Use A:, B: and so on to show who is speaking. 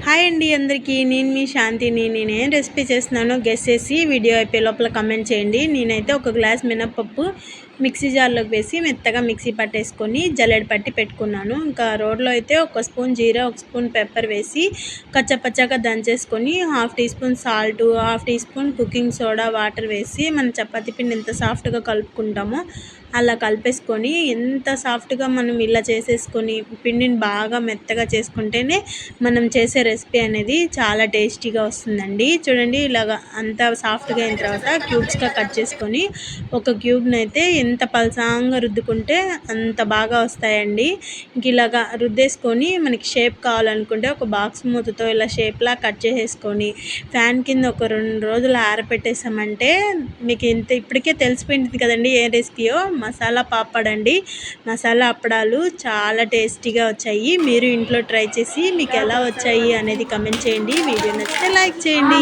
A: Hi అండి అందరికీ, నేను మీ శాంతిని. నేనేం రెసిపీ చేస్తున్నానో గెస్ చేసి వీడియో అయిపోయే లోపల కమెంట్ చేయండి. నేనైతే ఒక గ్లాస్ మినప్పప్పు మిక్సీ జార్లోకి వేసి మెత్తగా మిక్సీ పట్టేసుకొని జల్లెడ పట్టి పెట్టుకున్నాను. ఇంకా రోడ్లో అయితే ఒక స్పూన్ జీరా, ఒక స్పూన్ పెప్పర్ వేసి కచ్చపచ్చగా దంచేసుకొని 1/2 teaspoon salt, 1/2 teaspoon cooking soda, water వేసి మన చపాతీ పిండి ఎంత సాఫ్ట్గా కలుపుకుంటామో అలా కలిపేసుకొని, ఎంత సాఫ్ట్గా మనం ఇలా చేసేసుకొని పిండిని బాగా మెత్తగా చేసుకుంటేనే మనం చేసే రెసిపీ అనేది చాలా టేస్టీగా వస్తుందండి. చూడండి, ఇలాగ అంతా సాఫ్ట్గా అయిన తర్వాత క్యూబ్స్గా కట్ చేసుకొని ఒక క్యూబ్ని అయితే ఎంత పలసాంగా రుద్దుకుంటే అంత బాగా వస్తాయండి. ఇంక ఇలాగా రుద్దేసుకొని మనకి షేప్ కావాలనుకుంటే ఒక బాక్స్ మూతతో ఇలా షేప్లా కట్ చేసేసుకొని ఫ్యాన్ కింద ఒక 2 రోజులు ఆరబెట్టేసామంటే మీకు ఇంత ఇప్పటికే తెలిసిపోయింది కదండి ఏ రెసిపీయో. మసాలా పాపడ్ అండి. మసాలా అప్పడాలు చాలా టేస్టీగా వచ్చాయి. మీరు ఇంట్లో ట్రై చేసి మీకు ఎలా వచ్చాయి అనేది కమెంట్ చేయండి. వీడియో నచ్చితే లైక్ చేయండి.